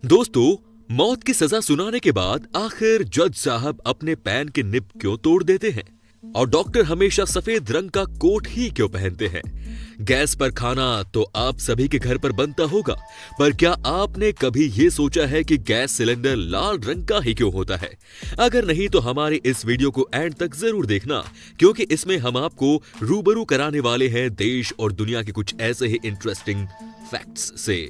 दोस्तों, मौत की सजा सुनाने के बाद आखिर जज साहब अपने पैन के निब क्यों तोड़ देते हैं? और डॉक्टर हमेशा सफेद रंग का कोट ही क्यों पहनते हैं? गैस पर खाना तो आप सभी के घर पर बनता होगा, पर क्या आपने कभी ये सोचा है कि गैस सिलेंडर लाल रंग का ही क्यों होता है? अगर नहीं तो हमारे इस वीडियो को एंड तक जरूर देखना, क्योंकि इसमें हम आपको रूबरू कराने वाले हैं देश और दुनिया के कुछ ऐसे ही इंटरेस्टिंग फैक्ट्स से।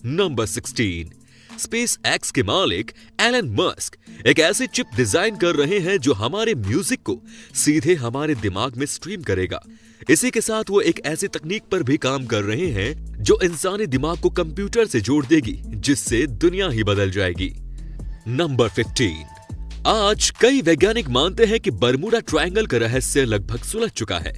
नंबर 16, स्पेस एक्स के मालिक एलन मस्क एक ऐसी चिप डिजाइन कर रहे हैं जो हमारे म्यूजिक को सीधे हमारे दिमाग में स्ट्रीम करेगा। इसी के साथ वो एक ऐसी तकनीक पर भी काम कर रहे हैं जो इंसानी दिमाग को कंप्यूटर से जोड़ देगी, जिससे दुनिया ही बदल जाएगी। नंबर 15, आज कई वैज्ञानिक मानते हैं कि बरमूडा ट्रायंगल का रहस्य लगभग सुलझ चुका है,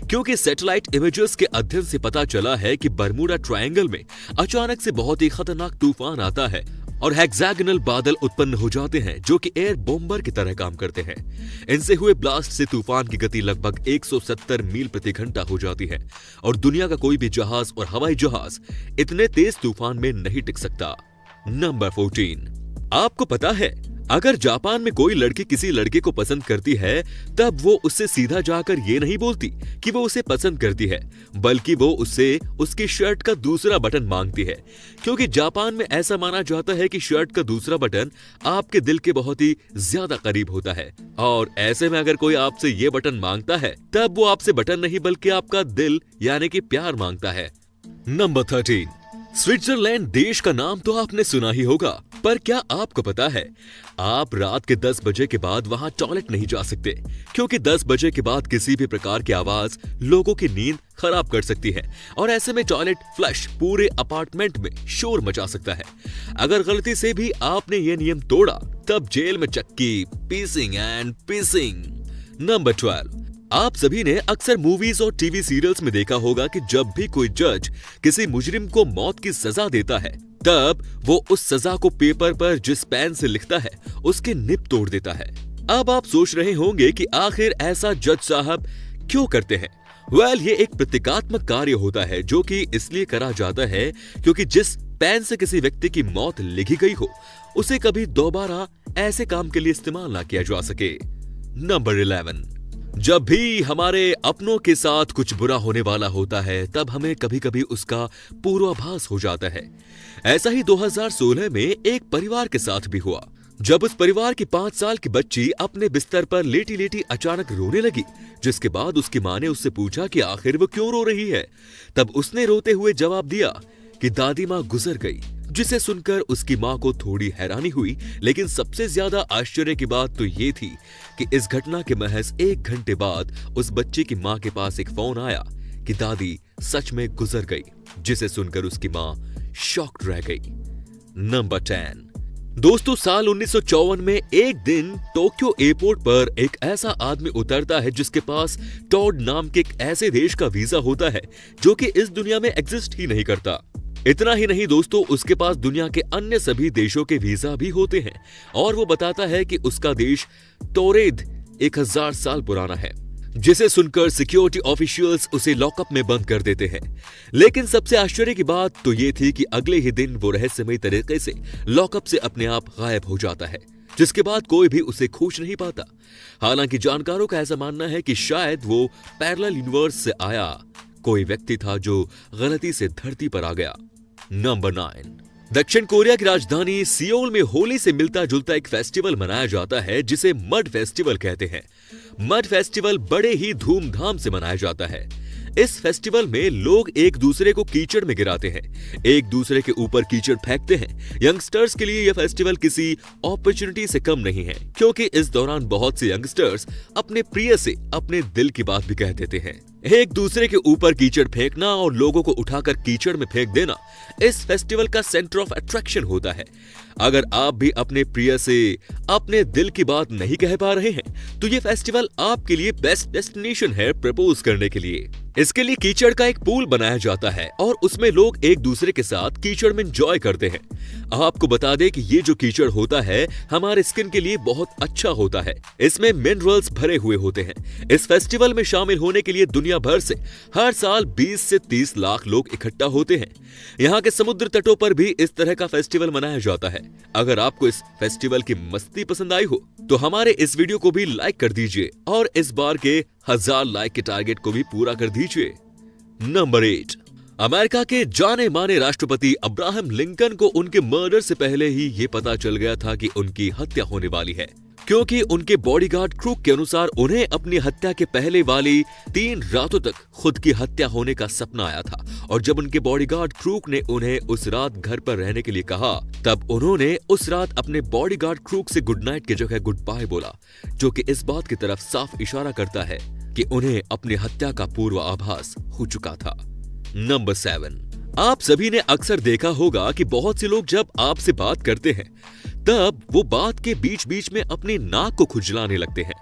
क्योंकि सैटेलाइट इमेजेस के अध्ययन से पता चला है कि बरमूडा ट्रायंगल में अचानक से बहुत ही खतरनाक तूफान आता है और हेक्सागोनल बादल उत्पन्न हो जाते हैं जो कि एयर बॉम्बर की तरह काम करते हैं। इनसे हुए ब्लास्ट से तूफान की गति लगभग 170 मील प्रति घंटा हो जाती है और दुनिया का कोई भी जहाज और हवाई जहाज इतने तेज तूफान में नहीं टिक सकता। नंबर 14, आपको पता है अगर जापान में कोई लड़की किसी लड़के को पसंद करती है, तब वो उससे सीधा जाकर ये नहीं बोलती कि वो उसे पसंद करती है, बल्कि वो उससे उसकी शर्ट का दूसरा बटन मांगती है, क्योंकि जापान में ऐसा माना जाता है कि शर्ट का दूसरा बटन आपके दिल के बहुत ही ज्यादा करीब होता है। और ऐसे में अगर कोई आपसे ये बटन मांगता है, तब वो आपसे बटन नहीं बल्कि आपका दिल यानी कि प्यार मांगता है। नंबर 13, स्विट्जरलैंड देश का नाम तो आपने सुना ही होगा, पर क्या आपको पता है आप रात के 10 बजे के बाद वहां टॉयलेट नहीं जा सकते, क्योंकि 10 बजे के बाद किसी भी प्रकार की आवाज लोगों की नींद खराब कर सकती है और ऐसे में टॉयलेट फ्लश पूरे अपार्टमेंट में शोर मचा सकता है। अगर गलती से भी आपने ये नियम तोड़ा, तब जेल में चक्की, पीसिंग एंड पीसिंग। नंबर 12, आप सभी ने अक्सर मूवीज और टीवी सीरियल्स में देखा होगा कि जब भी कोई जज किसी मुजरिम को मौत की सजा देता है, तब वो उस सजा को पेपर पर जिस पेन से लिखता है उसके निब तोड़ देता है। अब आप सोच रहे होंगे कि आखिर ऐसा जज साहब क्यों करते हैं? ये एक प्रतीकात्मक कार्य होता है जो कि इसलिए करा जाता है क्योंकि जिस पेन से किसी व्यक्ति की मौत लिखी गई हो, उसे कभी दोबारा ऐसे काम के लिए इस्तेमाल ना किया जा सके। नंबर 11, जब भी हमारे अपनों के साथ कुछ बुरा होने वाला होता है, तब हमें कभी कभी उसका पूर्वाभास हो जाता है। ऐसा ही 2016 में एक परिवार के साथ भी हुआ, जब उस परिवार की 5 साल की बच्ची अपने बिस्तर पर लेटी लेटी अचानक रोने लगी, जिसके बाद उसकी मां ने उससे पूछा कि आखिर वो क्यों रो रही है। तब उसने रोते हुए जवाब दिया कि दादी मां गुजर गई, जिसे सुनकर उसकी मां को थोड़ी हैरानी हुई, लेकिन सबसे ज्यादा आश्चर्य की बात तो ये थी कि इस घटना के महज 1 घंटे बाद उस बच्चे की मां के पास एक फोन आया कि दादी सच में गुजर गई, जिसे सुनकर उसकी मां शॉक्ड रह गई। नंबर 10, दोस्तों, साल 1954 में एक दिन टोक्यो एयरपोर्ट पर एक ऐसा आदमी उतरता है जिसके पास टॉड नाम के एक ऐसे देश का वीजा होता है जो कि इस दुनिया में एग्जिस्ट ही नहीं करता। इतना ही नहीं दोस्तों, उसके पास दुनिया के अन्य सभी देशों के वीजा भी होते हैं और वो बताता है कि उसका देश तोरेद 1000 साल पुराना है, जिसे सुनकर सिक्योरिटी ऑफिशियल्स उसे लॉकअप में बंद कर देते हैं। लेकिन सबसे आश्चर्य की बात तो ये थी कि अगले ही दिन वो रहस्यमयी तरीके से लॉकअप से अपने आप गायब हो जाता है, जिसके बाद कोई भी उसे खोज नहीं पाता। हालांकि जानकारों का ऐसा मानना है कि शायद वो पैरेलल यूनिवर्स से आया कोई व्यक्ति था जो गलती से धरती पर आ गया। नंबर 9, दक्षिण कोरिया की राजधानी सियोल में होली से मिलता जुलता एक फेस्टिवल मनाया जाता है जिसे मड फेस्टिवल कहते हैं। मड फेस्टिवल बड़े ही धूमधाम से मनाया जाता है। इस फेस्टिवल में लोग एक दूसरे को कीचड़ में गिराते हैं, एक दूसरे के ऊपर कीचड़ फेंकते हैं। यंगस्टर्स के लिए यह फेस्टिवल किसी अपॉर्चुनिटी से कम नहीं है, क्योंकि इस दौरान बहुत से यंगस्टर्स अपने प्रिय से अपने दिल की बात भी कह देते हैं। एक दूसरे के ऊपर कीचड़ फेंकना और लोगों को उठाकर कीचड़ में फेंक देना इस फेस्टिवल का सेंटर ऑफ अट्रैक्शन होता है। अगर आप भी अपने प्रिय से अपने दिल की बात नहीं कह पा रहे हैं, तो ये फेस्टिवल आपके लिए बेस्ट डेस्टिनेशन है प्रपोज करने के लिए। इसके लिए कीचड़ का एक पूल बनाया जाता है और उसमें लोग एक दूसरे के साथ कीचड़ में एंजॉय करते हैं। आपको बता दें कि ये जो कीचड़ होता है हमारे स्किन के लिए बहुत अच्छा होता है। इसमें मिनरल्स भरे हुए होते हैं। इस फेस्टिवल में शामिल होने के लिए दुनिया भर से हर साल 20 से 30 लाख लोग इकट्ठा होते हैं। यहाँ के समुद्र तटों पर भी इस तरह का फेस्टिवल मनाया जाता है। अगर आपको इस फेस्टिवल की मस्ती पसंद आई हो तो हमारे इस वीडियो को भी लाइक कर दीजिए और इस बार के 1000 लाइक के टारगेट को भी पूरा कर दीजिए। नंबर 8, अमेरिका के जाने माने राष्ट्रपति अब्राहम लिंकन को उनके मर्डर से पहले ही ये पता चल गया था कि उनकी हत्या होने वाली है, क्योंकि उनके बॉडीगार्ड क्रूक के अनुसार उन्हें अपनी हत्या के पहले वाली 3 रातों तक खुद की हत्या होने का सपना आया था। और जब उनके बॉडीगार्ड क्रूक ने उन्हें उस रात घर पर रहने के लिए कहा, तब उन्होंने उस रात अपने बॉडीगार्ड क्रूक से गुड नाइट की जगह गुड बाय बोला, जो कि इस बात की तरफ साफ इशारा करता है कि उन्हें अपनी हत्या का पूर्व आभास हो चुका था। नंबर 7, आप सभी ने अक्सर देखा होगा कि बहुत से लोग जब आपसे बात करते हैं तब वो बात के बीच बीच में अपनी नाक को खुजलाने लगते हैं।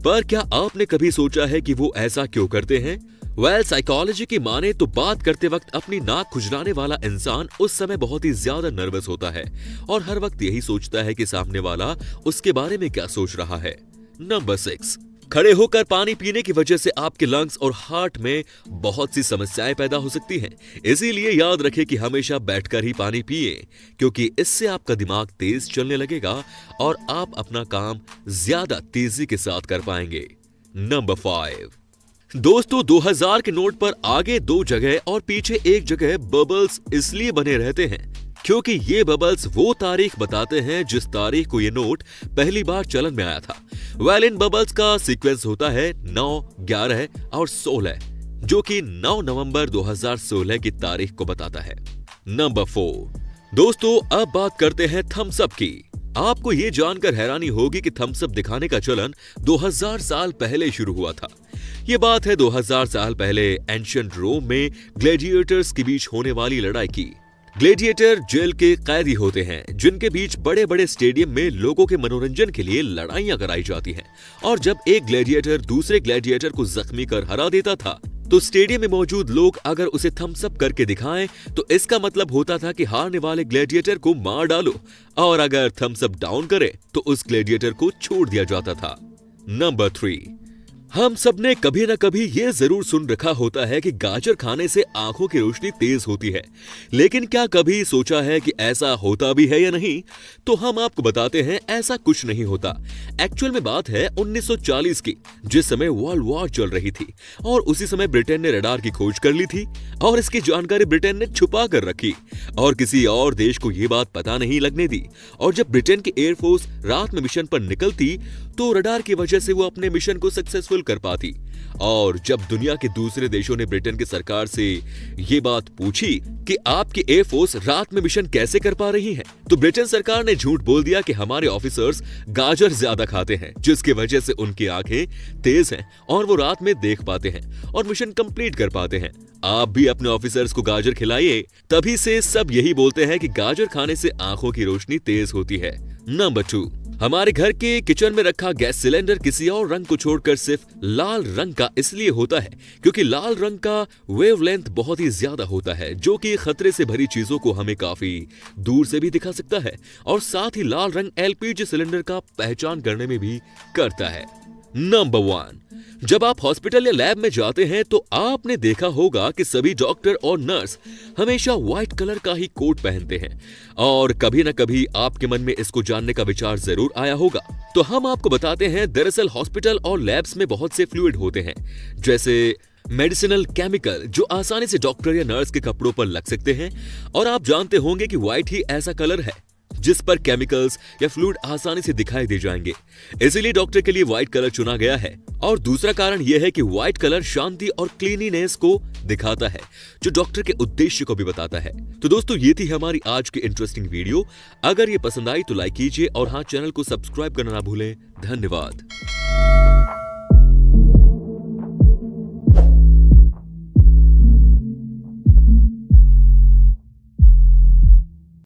पर क्या आपने कभी सोचा है कि वो ऐसा क्यों करते हैं? साइकोलॉजी की माने तो बात करते वक्त अपनी नाक खुजलाने वाला इंसान उस समय बहुत ही ज्यादा नर्वस होता है और हर वक्त यही सोचता है कि सामने वाला उसके बारे में क्या सोच रहा है। नंबर 6, खड़े होकर पानी पीने की वजह से आपके लंग्स और हार्ट में बहुत सी समस्याएं पैदा हो सकती हैं। इसीलिए याद रखें कि हमेशा बैठकर ही पानी पिए, क्योंकि इससे आपका दिमाग तेज चलने लगेगा और आप अपना काम ज्यादा तेजी के साथ कर पाएंगे। नंबर 5, दोस्तों 2000 के नोट पर आगे 2 जगह और पीछे 1 जगह बबल्स इसलिए बने रहते हैं क्योंकि ये बबल्स वो तारीख बताते हैं जिस तारीख को ये नोट पहली बार चलन में आया था। इन बबल्स का सीक्वेंस होता है 9, 11 और 16, जो कि 9 नवंबर 2016 की तारीख को बताता है। नंबर 4, दोस्तों अब बात करते हैं थम्स अप की। आपको ये जानकर हैरानी होगी कि थम्स अप दिखाने का चलन 2000 साल पहले शुरू हुआ था। ये बात है 2000 साल पहले एंशिएंट रोम में ग्लैडिएटर्स के बीच होने वाली लड़ाई की। ग्लैडिएटर जेल के कैदी होते हैं जिनके बीच बड़े बड़े स्टेडियम में लोगों के मनोरंजन के लिए लड़ाइयां कराई जाती हैं। और जब एक ग्लैडिएटर दूसरे ग्लैडिएटर को जख्मी कर हरा देता था तो स्टेडियम में मौजूद लोग अगर उसे थम्स अप करके दिखाएं तो इसका मतलब होता था कि हारने वाले ग्लैडिएटर को मार डालो, और अगर थम्स अप डाउन करे तो उस ग्लैडिएटर को छोड़ दिया जाता था। नंबर 3, हम सब ने कभी न कभी ये जरूर सुन रखा होता है कि गाजर खाने से आंखों की रोशनी तेज होती है, लेकिन क्या कभी सोचा है कि ऐसा होता भी है या नहीं? तो हम आपको बताते हैं, ऐसा कुछ नहीं होता। एक्चुअल में बात है 1940 की, जिस समय वर्ल्ड वॉर चल रही थी और उसी समय ब्रिटेन ने रडार की खोज कर ली थी और इसकी जानकारी ब्रिटेन ने छुपा कर रखी और किसी और देश को ये बात पता नहीं लगने दी। और जब ब्रिटेन की एयरफोर्स रात में मिशन पर निकलती तो रडार की वजह से वो अपने मिशन को सक्सेसफुल कर पाती। और जब दुनिया के दूसरे देशों ने ब्रिटेन की सरकार से ये बात पूछी कि आपकी एयरफोर्स रात में मिशन कैसे कर पा रही है, तो ब्रिटेन सरकार ने झूठ बोल दिया कि हमारे ऑफिसर्स गाजर ज्यादा खाते हैं, जिसकी वजह से उनकी आंखें तेज हैं और वो रात में देख पाते हैं और मिशन कंप्लीट कर पाते हैं। आप भी अपने ऑफिसर्स को गाजर खिलाइए, तभी से सब यही बोलते हैं कि गाजर खाने से आंखों की रोशनी तेज होती है। नंबर 2, हमारे घर के किचन में रखा गैस सिलेंडर किसी और रंग को छोड़कर सिर्फ लाल रंग का इसलिए होता है क्योंकि लाल रंग का वेवलेंथ बहुत ही ज्यादा होता है, जो कि खतरे से भरी चीजों को हमें काफी दूर से भी दिखा सकता है और साथ ही लाल रंग एलपीजी सिलेंडर का पहचान करने में भी करता है। नंबर 1, जब आप हॉस्पिटल या लैब में जाते हैं तो आपने देखा होगा कि सभी डॉक्टर और नर्स हमेशा व्हाइट कलर का ही कोट पहनते हैं और कभी न कभी आपके मन में इसको जानने का विचार जरूर आया होगा। तो हम आपको बताते हैं, दरअसल हॉस्पिटल और लैब्स में बहुत से फ्लूइड होते हैं, जैसे मेडिसिनल केमिकल, जो आसानी से डॉक्टर या नर्स के कपड़ों पर लग सकते हैं। और आप जानते होंगे कि व्हाइट ही ऐसा कलर है जिस पर केमिकल्स या फ्लूइड आसानी से दिखाई दे जाएंगे, इसीलिए डॉक्टर के लिए व्हाइट कलर चुना गया है। और दूसरा कारण यह है कि व्हाइट कलर शांति और क्लीनिनेस को दिखाता है, जो डॉक्टर के उद्देश्य को भी बताता है। तो दोस्तों, ये थी हमारी आज की इंटरेस्टिंग वीडियो। अगर ये पसंद आई तो लाइक कीजिए और हाँ, चैनल को सब्सक्राइब करना ना भूलें। धन्यवाद।